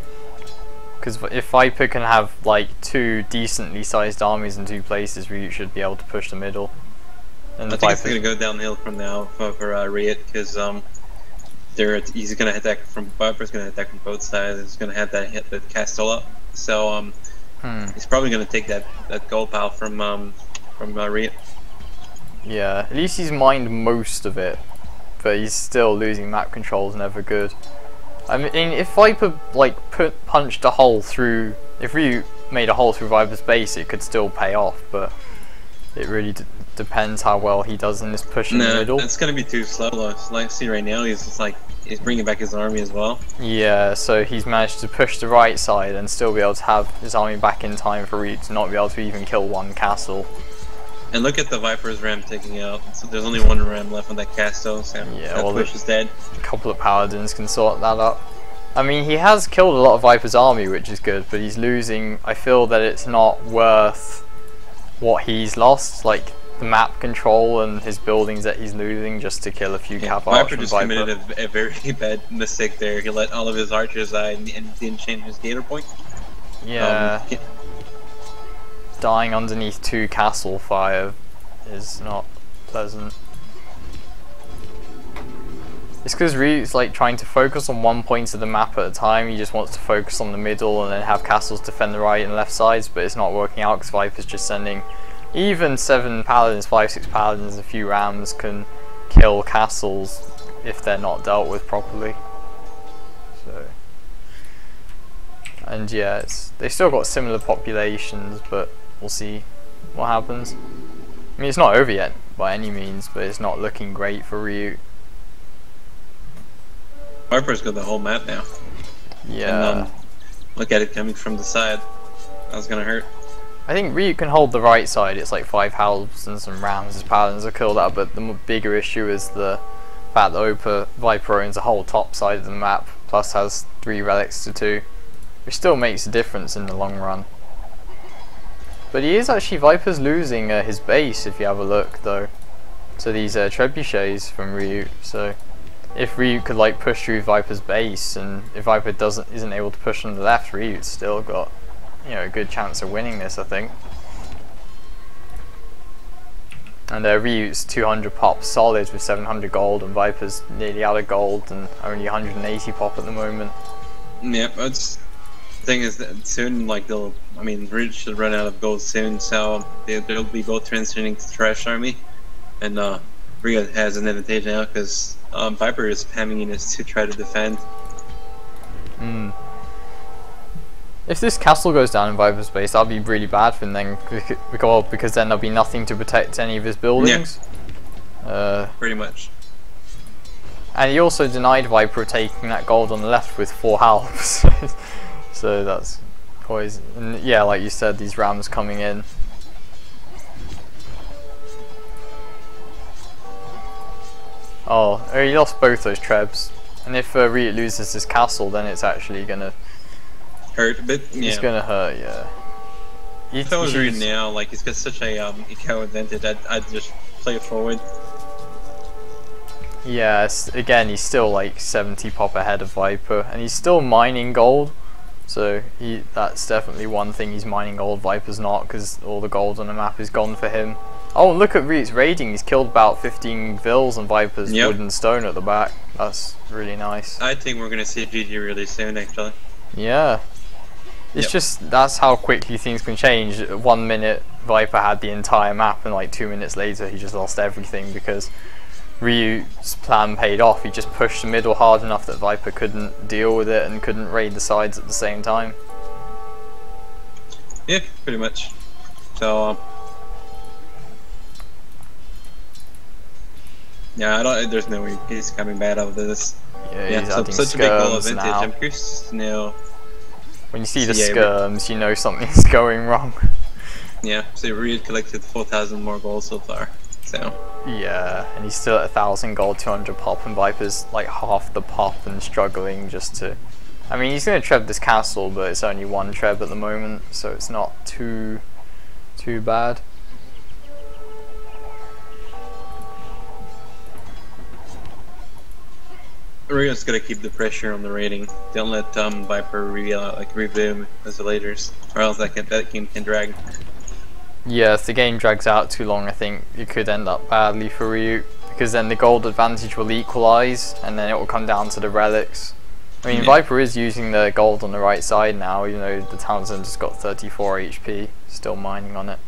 Because if Viper can have like 2 decently sized armies in 2 places, RiuT should be able to push the middle. And I think it's going to go downhill from now for RiuT because he's going to attack from Viper's going to attack from both sides. He's going to have that hit that castle up. So he's probably going to take that gold pile from RiuT. Yeah, at least he's mined most of it, but he's still losing map control is never good. I mean, if Viper like punched a hole through, if RiuT made a hole through Viper's base, it could still pay off, but it really depends how well he does in this push in the middle. It's gonna be too slow. Like see right now, he's bringing back his army as well. Yeah, so he's managed to push the right side and still be able to have his army back in time for RiuT to not be able to even kill one castle. And look at the Viper's ram taking out. So there's only one ram left on that castle, so yeah, that push is dead. A couple of paladins can sort that up. I mean, he has killed a lot of Viper's army, which is good, but he's losing. I feel that it's not worth what he's lost, like the map control and his buildings that he's losing just to kill a few cav archers. Viper just committed a very bad mistake there. He let all of his archers die and didn't change his gator point. Yeah. Dying underneath 2 castle fire is not pleasant. It's because RiuT's like trying to focus on one point of the map at a time. He just wants to focus on the middle and then have castles defend the right and left sides, but it's not working out because Viper's just sending even 7 paladins, 5-6 paladins, a few rams can kill castles if they're not dealt with properly. So, and yeah, they've still got similar populations, but we'll see what happens. I mean, it's not over yet by any means, but it's not looking great for RiuT. Viper's got the whole map now. Yeah. And look at it coming from the side. That was gonna hurt. I think RiuT can hold the right side. It's like 5 halves and some rams as paladins will kill that, but the bigger issue is the fact that Viper owns the whole top side of the map, plus has 3 relics to 2, which still makes a difference in the long run. But he is actually, Viper's losing his base if you have a look though. So these trebuchets from RiuT. So if RiuT could like push through Viper's base, and if Viper isn't able to push on the left, RiuT's still got, you know, a good chance of winning this, I think. And RiuT's 200 pop solid with 700 gold, and Viper's nearly out of gold and only 180 pop at the moment. Yep, the thing is that soon, like RiuT should run out of gold soon, so they'll be both transitioning to Trash Army, and RiuT has an advantage now because Viper is spamming units to try to defend. If this castle goes down in Viper's base, that'd be really bad for him then, because then there'll be nothing to protect any of his buildings. Yeah. Pretty much. And he also denied Viper taking that gold on the left with 4 halves. So that's poison. And yeah, like you said, these rams coming in. Oh, he lost both those trebs. And if RiuT loses this castle, then it's actually gonna hurt a bit. Yeah. It's gonna hurt, yeah. If I was RiuT now, like he's got such a eco advantage, I'd just play it forward. Yeah, again, he's still like 70 pop ahead of Viper, and he's still mining gold. So that's definitely one thing, he's mining gold. Viper's not, because all the gold on the map is gone for him. Oh, look at RiuT's raiding. He's killed about 15 vills on Viper's wood and stone at the back. That's really nice. I think we're gonna see GG really soon, actually. Yeah. It's just, that's how quickly things can change. 1 minute Viper had the entire map, and like 2 minutes later he just lost everything because RiuT's plan paid off. He just pushed the middle hard enough that Viper couldn't deal with it and couldn't raid the sides at the same time. Yeah, pretty much. So yeah, there's no way he's coming bad out of this. Yeah, he's adding such a big goal advantage. Now. I'm curious to know. When you see the skirms, you know something's going wrong. Yeah, so RiuT collected 4,000 more gold so far. So yeah, and he's still at 1,000 gold, 200 pop, and Viper's like half the pop and struggling just to. I mean, he's going to treb this castle, but it's only 1 treb at the moment, so it's not too bad. RiuT's gotta keep the pressure on the rating. Don't let Viper reboom as the laters, or else that game can drag. Yeah, if the game drags out too long, I think it could end up badly for RiuT, because then the gold advantage will equalise, and then it will come down to the relics. I mean, Viper is using the gold on the right side now, even though the Townsend just got 34 HP, still mining on it.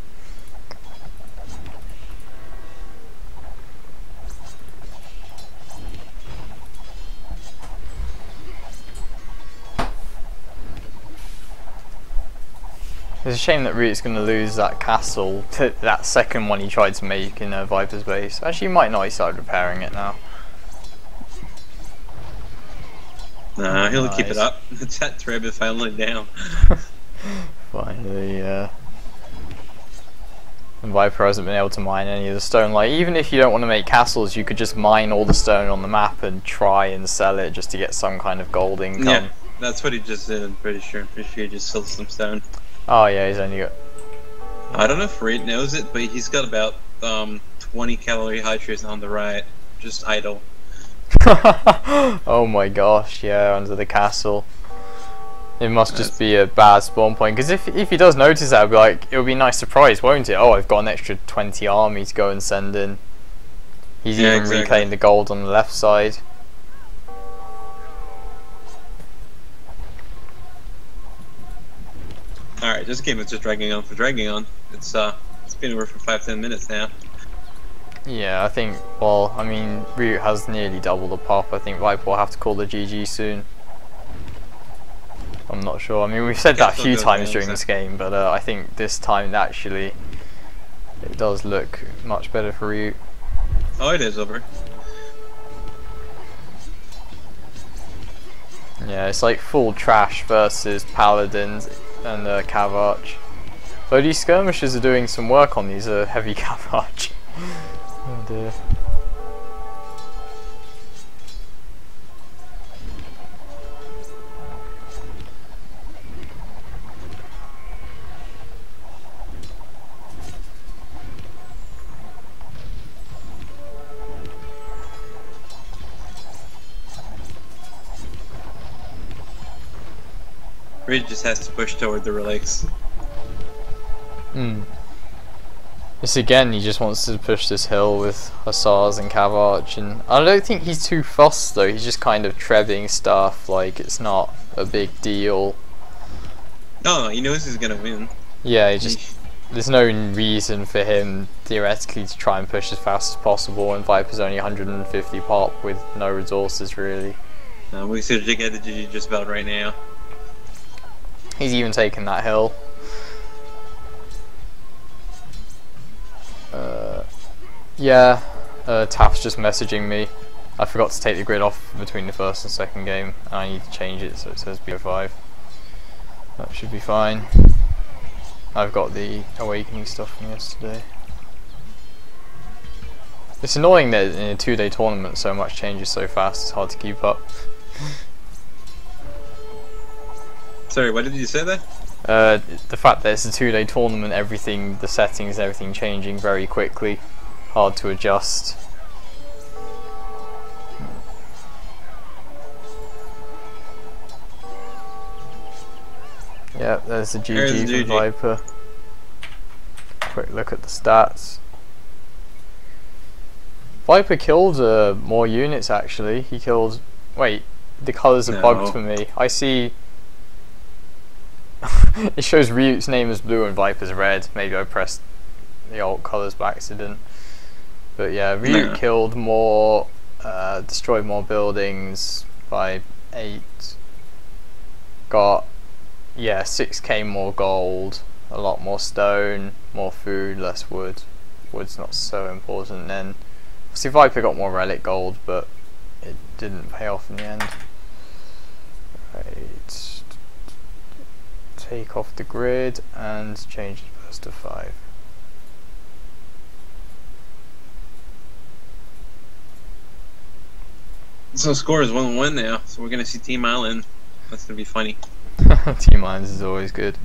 It's a shame that RiuT's going to lose that castle, that second one he tried to make in Viper's base. Actually, he might not, he started repairing it now. Nah, he'll keep it up. That treb is finally down. Finally, yeah. And Viper hasn't been able to mine any of the stone. Like, even if you don't want to make castles, you could just mine all the stone on the map and try and sell it just to get some kind of gold income. Yeah, that's what he just did, I'm pretty sure. I'm pretty sure he just sold some stone. Oh yeah, he's only got... I don't know if RiuT knows it, but he's got about 20 cavalry hydrates on the right, just idle. Oh my gosh, yeah, under the castle. It must just be a bad spawn point, because if he does notice that, it'll be a nice surprise, won't it? Oh, I've got an extra 20 army to go and send in. He's even reclaimed the gold on the left side. Alright, this game is just dragging on for dragging on. It's been over for 5-10 minutes now. Yeah, I think, well, I mean, RiuT has nearly double the pop. I think Viper will have to call the GG soon. I'm not sure. I mean, we've said that a few times during this game, but I think this time actually it does look much better for RiuT. Oh, it is over. Yeah, it's like full trash versus paladins and cav arch. Though these skirmishers are doing some work on these heavy cav arch. Oh dear. RiuT just has to push toward the relics. This again, he just wants to push this hill with hussars and cav arch, and I don't think he's too fussed though. He's just kind of treading stuff like it's not a big deal. No, he knows he's gonna win. Yeah, there's no reason for him theoretically to try and push as fast as possible, and Viper's only 150 pop with no resources really. We should get the GG just about right now. He's even taken that hill. Yeah, Taft's just messaging me. I forgot to take the grid off between the first and second game, and I need to change it so it says BO5. That should be fine. I've got the awakening stuff from yesterday. It's annoying that in a 2-day tournament so much changes so fast, it's hard to keep up. Sorry, what did you say there? The fact that it's a 2-day tournament, everything, the settings, everything changing very quickly, hard to adjust. Yeah, there's the GG from Viper. Quick look at the stats. Viper killed more units actually. He killed. Wait, the colours are bugged for me. I see. It shows RiuT's name as blue and Viper's red. Maybe I pressed the alt colours by accident. But yeah, RiuT killed more, destroyed more buildings by 8. Got 6k more gold, a lot more stone, more food, less wood. Wood's not so important then. See, Viper got more relic gold, but it didn't pay off in the end. Right. Take off the grid and change the burst to 5. So score is 1-1 now, so we're gonna see Team Island. That's gonna be funny. Team Islands is always good.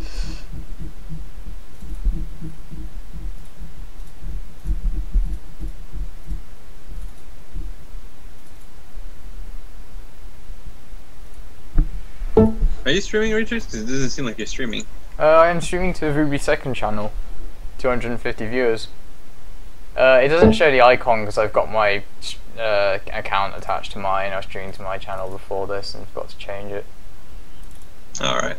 Are you streaming, Richard? Because it doesn't seem like you're streaming. I am streaming to the Ruby second channel, 250 viewers. It doesn't show the icon because I've got my account attached to mine. I was streaming to my channel before this and forgot to change it. Alright.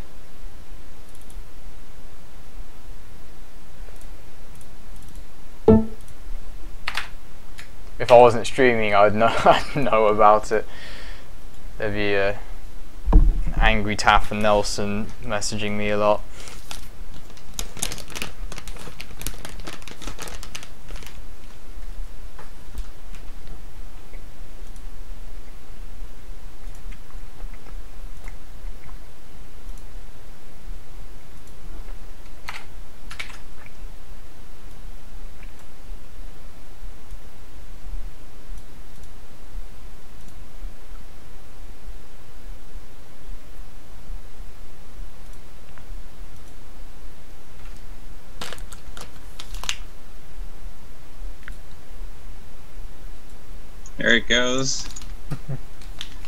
If I wasn't streaming, I'd know about it. There'd be angry Taff and Nelson messaging me a lot. There it goes.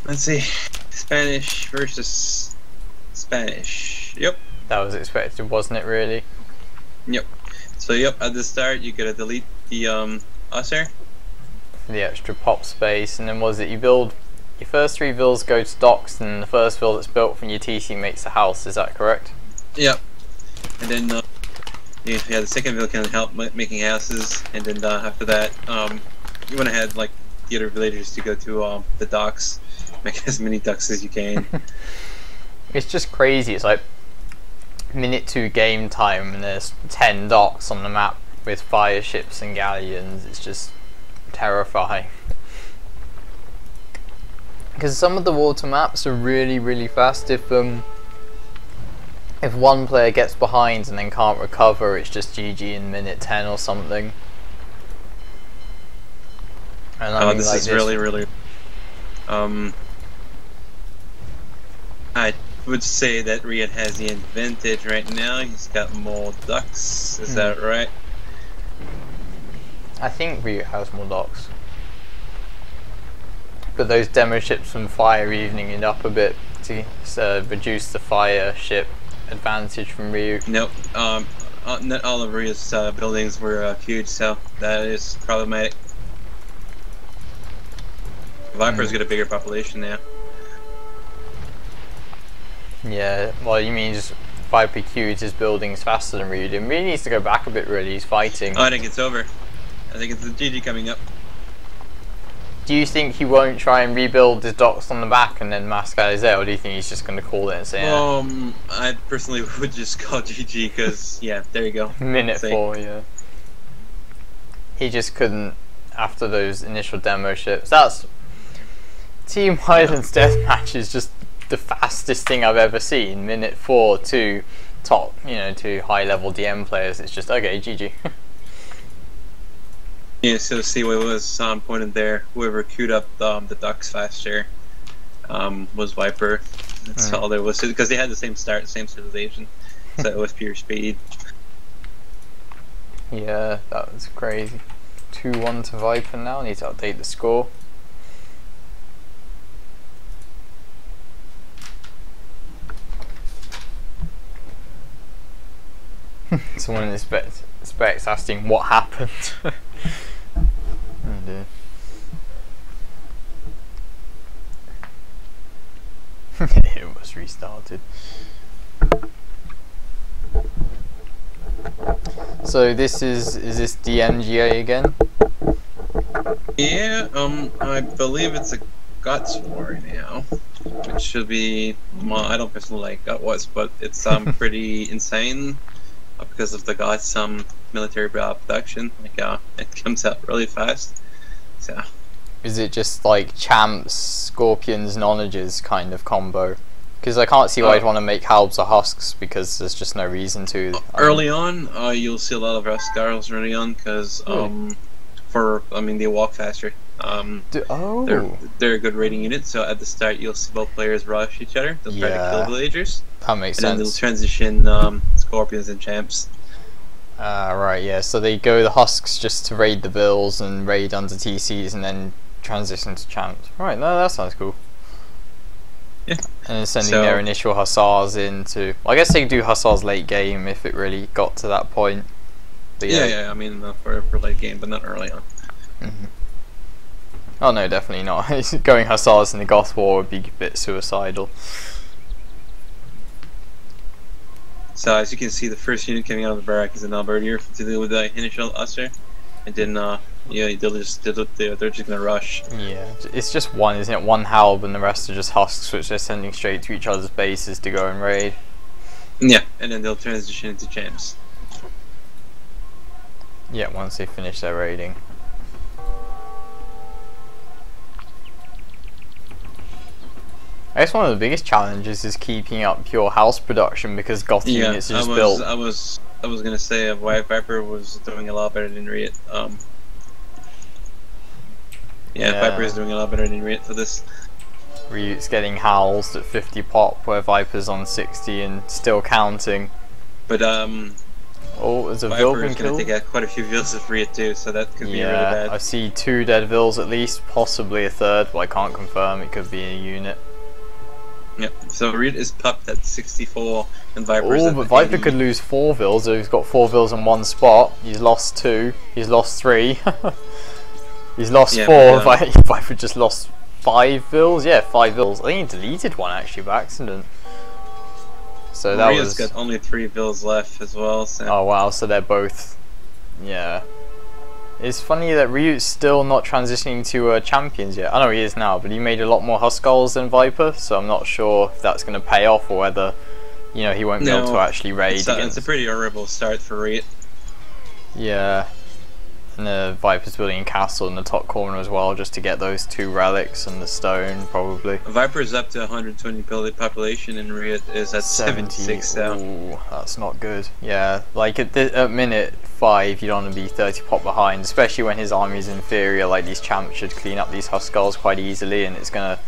Let's see. Spanish versus Spanish. Yep. That was expected, wasn't it, really? Yep. So, yep, at the start, you gotta delete the usher. For the extra pop space, and then was it you build your first 3 villas go to docks, and the first villa that's built from your TC makes a house, is that correct? Yep. And then, the second villa can help making houses, and then after that, you wanna have, like, the other villagers to go to the docks, make as many docks as you can. It's just crazy. It's like minute 2 game time and there's 10 docks on the map with fire ships and galleons. It's just terrifying. Because some of the water maps are really fast. If one player gets behind and then can't recover, it's just GG in minute 10 or something. And I mean, this like is really. I would say that RiuT has the advantage right now. He's got more ducks. Is that right? I think RiuT has more docks. But those demo ships from Fire evening it up a bit to reduce the Fire ship advantage from RiuT. Nope. Not all of RiuT's buildings were huge, so that is problematic. Viper's got a bigger population now. Yeah, well, you mean just Viper queued his buildings faster than RiuT. He really needs to go back a bit, really. He's fighting. Oh, I think it's over. I think it's the GG coming up. Do you think he won't try and rebuild his docks on the back and then Mascal is there, or do you think he's just going to call it and say, I personally would just call GG because, yeah, there you go. Minute 4, yeah. He just couldn't, after those initial demo ships. That's... Team Highlands Deathmatch is just the fastest thing I've ever seen. Minute 4 to top, to high-level DM players. It's just, okay, GG. Yeah, so see what was pointed there. Whoever queued up the ducks faster was Viper. That's all there was. Because they had the same start, same civilization. So it was pure speed. Yeah, that was crazy. 2-1 to Viper now. Need to update the score. Someone in specs asking what happened. Oh dear. It was restarted. So this is this DMGA again? Yeah, I believe it's a Guts War now, which should be, well, I don't personally like Gut Wars, but it's pretty insane because of the Guts military production. Like, it comes out really fast. So. Is it just like champs, scorpions, nonages kind of combo? Because I can't see why I'd want to make halbs or husks because there's just no reason to. Early on, you'll see a lot of Rascals early on because they walk faster. They're a good raiding unit. So at the start, you'll see both players rush each other. They'll try to kill villagers. That makes sense. And then they'll transition scorpions and champs. Right, yeah. So they go the husks just to raid the vills and raid under TCs, and then transition to champs. Right, no, that sounds cool. Yeah. And then sending their initial hussars into. Well, I guess they could do hussars late game if it really got to that point. But yeah. I mean, for late game, but not early on. Oh no, definitely not. Going hussars in the Goth War would be a bit suicidal. So as you can see, the first unit coming out of the barrack is an Albertier to deal with the initial Usher, and then they're just gonna rush. Yeah, it's just one, isn't it? One halb and the rest are just husks, which they're sending straight to each other's bases to go and raid. Yeah, and then they'll transition into champs. Yeah, once they finish their raiding. I guess one of the biggest challenges is keeping up pure house production because Goth units are just built. I was gonna say Viper was doing a lot better than RiuT. Viper is doing a lot better than RiuT for this. RiuT's getting howls at 50 pop, where Viper's on 60 and still counting. But there's a Viper is gonna take out quite a few vills of RiuT too, so that could be really bad. I see 2 dead vills at least, possibly a third, but I can't confirm. It could be a unit. Yep, so RiuT is popped at 64 and Viper's at but Viper could lose 4 vills, so he's got 4 vills in one spot. He's lost 2, he's lost 3. He's lost 4, Viper just lost 5 vills? Yeah, 5 vills. I think he deleted one actually by accident. So that RiuT's got only 3 vills left as well, so. Oh wow, so they're both... Yeah. It's funny that RiuT's still not transitioning to champions yet. I know he is now, but he made a lot more Huskarls than Viper, so I'm not sure if that's going to pay off or whether, he won't be able to actually raid against. It's a pretty horrible start for RiuT. Yeah. And the Viper's building a castle in the top corner as well, just to get those 2 relics and the stone, probably. Viper's up to 120 population, and RiuT is at 76 now. Ooh, that's not good. Yeah, like at minute 5, you don't want to be 30 pop behind, especially when his army is inferior. Like, these champs should clean up these Huskars quite easily, and it's going to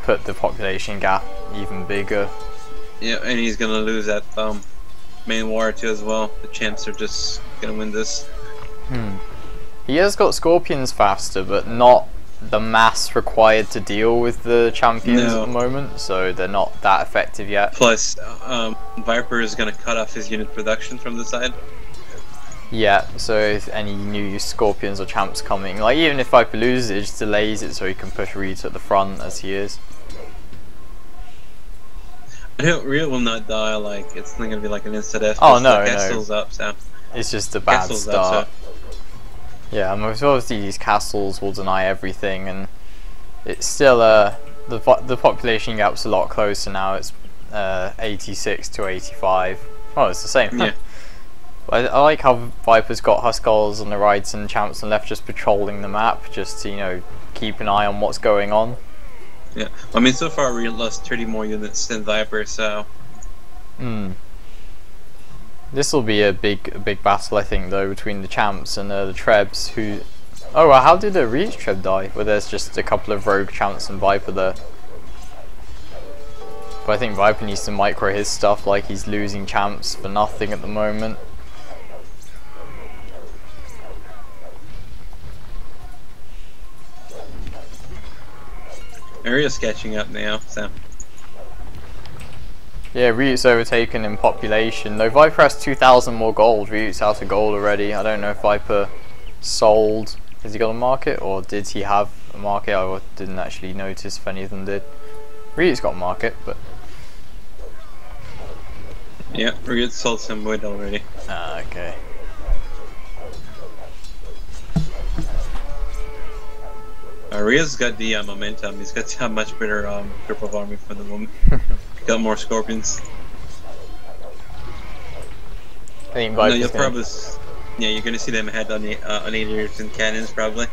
put the population gap even bigger. Yeah, and he's going to lose that main war too as well. The champs are just going to win this. He has got Scorpions faster, but not the mass required to deal with the champions at the moment, so they're not that effective yet. Plus, Viper is going to cut off his unit production from the side. Yeah, so if any new Scorpions or champs coming, like even if Viper loses, it just delays it so he can push RiuT at the front as he is. RiuT will not die, like, it's not going to be like an insta-death. Oh no, the castle's up, so. It's just a bad start. Up, so. Yeah, most obviously these castles will deny everything, and it's still the population gap's a lot closer now. It's 86 to 85. Oh, it's the same. Yeah. I like how Viper's got Huskars on the right and champs on the left, just patrolling the map, just to, you know, keep an eye on what's going on. Yeah, I mean, so far RiuT lost 30 more units than Viper, so. This will be a big battle, I think, though, between the champs and the Trebs. Who? Oh, well, how did the RiuT Treb die? Where there's just a couple of rogue champs and Viper there. But I think Viper needs to micro his stuff, like he's losing champs for nothing at the moment. Area's catching up now, so. Yeah, RiuT's overtaken in population. Though Viper has 2,000 more gold, RiuT's out of gold already. I don't know if Viper sold. Has he got a market, or did he have a market? I didn't actually notice if any of them did. RiuT's got a market, but. Yeah, RiuT sold some wood already. Ah, okay. RiuT's got the momentum. He's got a much better group of army for the moment. Got more Scorpions. I think no, you'll probably, yeah, you're gonna see them ahead on the aviators and cannons probably.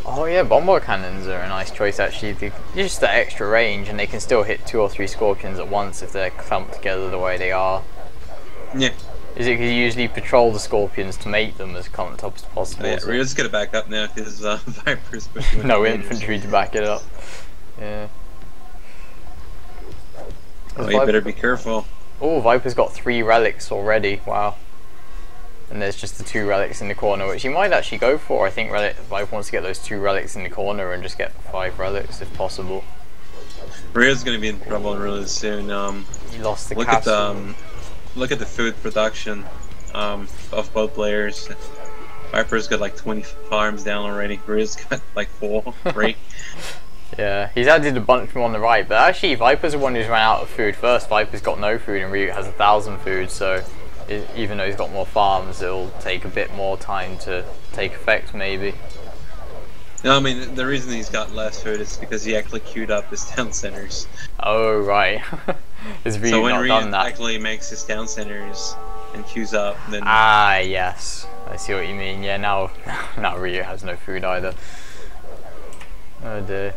Oh yeah, bomber cannons are a nice choice actually. Just that extra range, and they can still hit 2 or 3 Scorpions at once if they're clumped together the way they are. Yeah. Is it because you usually patrol the Scorpions to make them as clumped up as possible? Yeah, we're just gonna back up now because Viper's pushing. No infantry to back it up. Yeah. Oh, you better be careful. Oh, Viper's got 3 relics already. Wow. And there's just the 2 relics in the corner, which he might actually go for. I think Viper wants to get those 2 relics in the corner and just get 5 relics if possible. RiuT's gonna be in trouble really soon. He lost the castle. Look at the food production of both players. Viper's got like 20 farms down already. RiuT's got like 4, 3. Yeah, he's added a bunch more on the right, but actually Viper's the one who's run out of food first. Viper's got no food and RiuT has 1,000 food, so even though he's got more farms, it'll take a bit more time to take effect maybe. No, I mean, the reason he's got less food is because he actually queued up his town centers. Oh, right. Has RiuT so when not done that? actually makes his town centers and queues up, then... Ah, yes. I see what you mean. Yeah, now RiuT has no food either. Oh dear.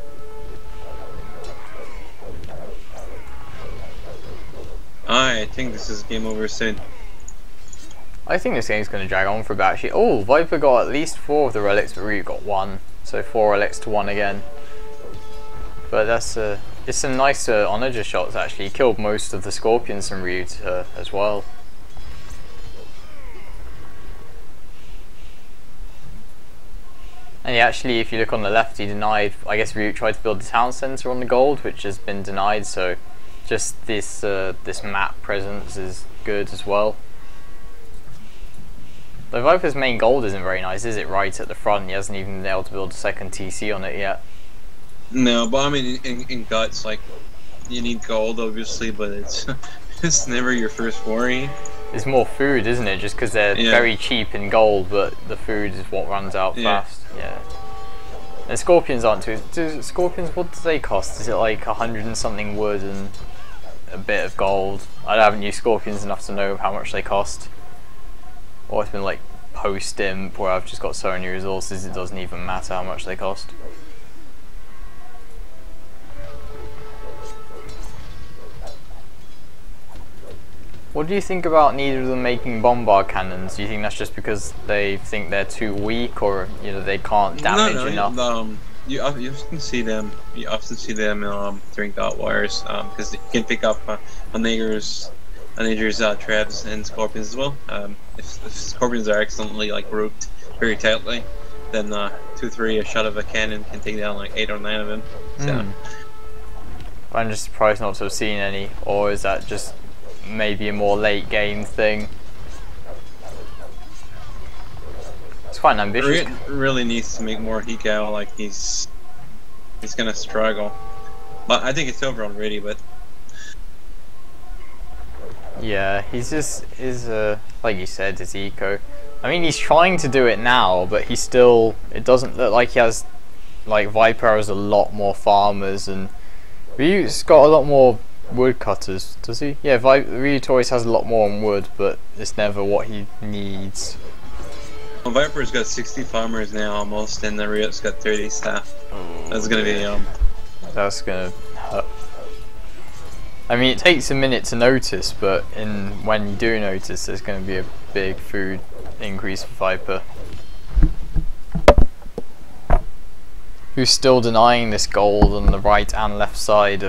I think this is game over soon. I think this game's going to drag on for a bit actually. Oh, Viper got at least 4 of the relics, but RiuT got 1. So 4 relics to 1 again. But that's it's some nice onager shots actually. He killed most of the Scorpions from RiuT as well. And actually, if you look on the left, he denied. I guess RiuT tried to build a town centre on the gold, which has been denied. So just this map presence is good as well. Though Viper's main gold isn't very nice, is it? Right at the front, he hasn't even been able to build a second TC on it yet. No, but I mean, in Guts, like, you need gold, obviously, but it's it's never your first worry. It's more food, isn't it? Just because they're very cheap in gold, but the food is what runs out fast. Yeah. And Scorpions aren't too. Scorpions, what do they cost? Is it like 100 and something wood and a bit of gold? I haven't used Scorpions enough to know how much they cost. Or it's been like post-imp where I've just got so many resources it doesn't even matter how much they cost. What do you think about neither of them making bombard cannons? Do you think that's just because they think they're too weak, or they can't damage enough? You often see them. During dot wires because you can pick up on Nager's traps and scorpions as well. If scorpions are excellently grouped very tightly, then 2-3 a shot of a cannon can take down 8 or 9 of them. So. I'm just surprised not to have seen any, or is that just maybe a more late game thing? It's quite ambitious. Really needs to make more Hikao. He's gonna struggle. But I think it's over already. But yeah, he's like you said, his eco. I mean, he's trying to do it now, but he still. It doesn't look like he has. Viper has a lot more farmers, and RiuT's got a lot more woodcutters, does he? Yeah, RiuT always has a lot more on wood, but it's never what he needs. Well, Viper's got 60 farmers now almost, and the RiuT's got 30 staff. That's gonna be That's gonna hurt. I mean, it takes a minute to notice, but when you do notice, there's gonna be a big food increase for Viper. Who's still denying this gold on the right and left side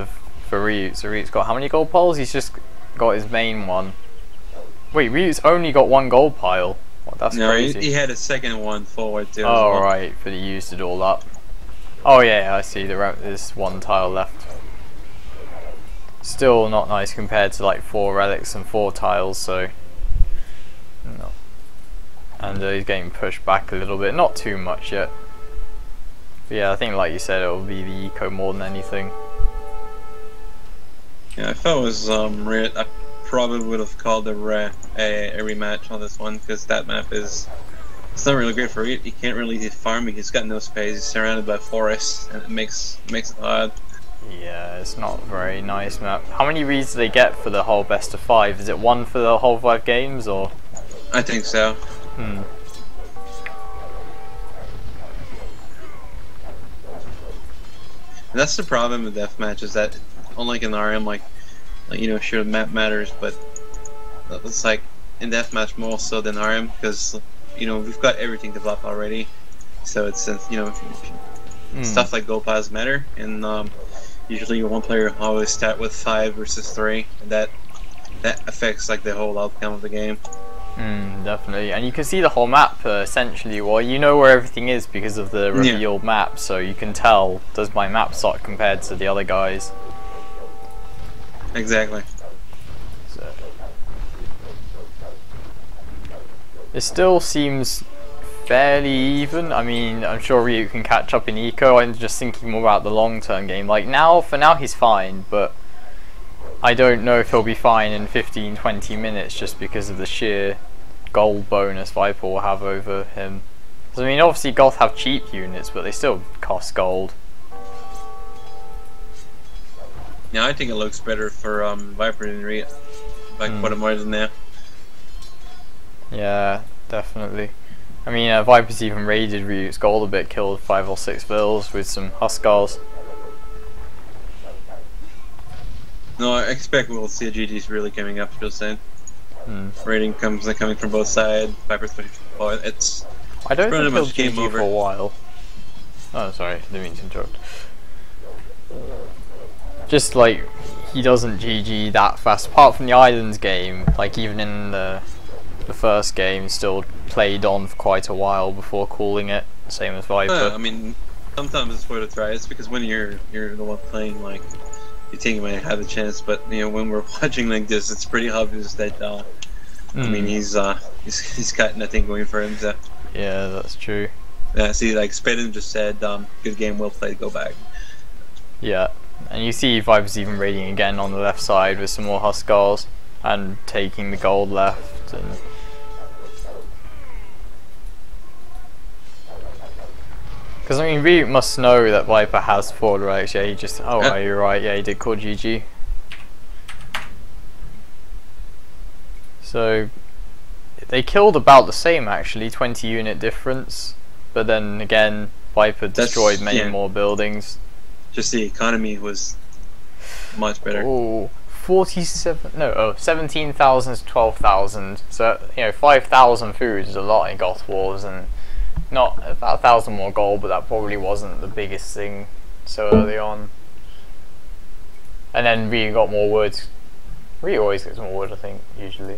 for RiuT. So RiuT's got how many gold piles? He's just got his main one. Wait, RiuT's only got one gold pile. Well, that's crazy. He had a second one forward too. Oh, well. Right, but he used it all up. Oh yeah, I see. There's one tile left. Still not nice compared to 4 relics and 4 tiles. So no. And he's getting pushed back a little bit. Not too much yet. But yeah, I think like you said, it will be the eco more than anything. Yeah, if I was RiuT, I probably would have called a rematch on this one, because that map it's not really great for RiuT. He can't really farm. He's got no space. He's surrounded by forests, and it makes it hard. Yeah, it's not a very nice map. How many reads do they get for the whole best of 5? Is it 1 for the whole 5 games, or? I think so. And that's the problem with deathmatch, is that unlike in RM, sure, the map matters, but it's in deathmatch more so than RM, because we've got everything developed already. So it's stuff like gold piles matter, and usually one player always start with 5 versus 3, and that affects the whole outcome of the game. Definitely, and you can see the whole map essentially. Well, you know where everything is because of the revealed map, so you can tell, does my map suck compared to the other guys? Exactly. So it still seems fairly even. I mean, I'm sure RiuT can catch up in eco. I'm just thinking more about the long-term game. For now he's fine, but I don't know if he'll be fine in 15-20 minutes just because of the sheer gold bonus Viper will have over him. I mean, obviously Goth have cheap units, but they still cost gold. Yeah, I think it looks better for Viper than RiuT. If I can put it more than there. Yeah, definitely. I mean, Viper's even raided RiuT's gold a bit, killed 5 or 6 vills with some Huskars. No, I expect we'll see GG's really coming up real soon. Raiding coming from both sides. Viper's pretty forward. I don't think he'll GG for a while. Oh, sorry, didn't mean to interrupt. Just he doesn't GG that fast. Apart from the Islands game, even in the first game, still played on for quite a while before calling it. Same as Viper. I mean, sometimes it's worth a try. It's because when you're the one playing, you think you might have a chance, but when we're watching like this, it's pretty obvious that I mean he's got nothing going for him. So. Yeah, that's true. Yeah, see, Spaden just said, "Good game, well played. Go back." Yeah, and you see Viper's even raiding again on the left side with some more Huskars and taking the gold left. And because I mean, RiuT must know that Viper has forward relics. Yeah, he just. Oh, you're right. Yeah, he did call GG. So They killed about the same actually, 20 unit difference. But then again, Viper destroyed many more buildings. Just the economy was much better. Oh, 17,000 to 12,000. So, you know, 5,000 food is a lot in Goth Wars, and not about 1,000 more gold, but that probably wasn't the biggest thing so early on. And then we got more wood. We always get more wood, I think, usually.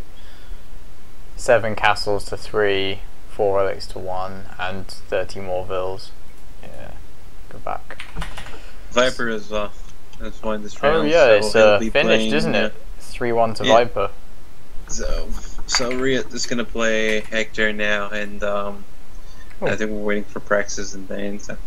7 castles to 3, 4 relics to 1, and 30 more vills. Yeah, go back. Viper as well. That's one this round. Oh yeah, so it's finished, isn't it? 3-1 to Viper. So RiuT is gonna play Hector now, and I think we're waiting for Praxis and Bane. So.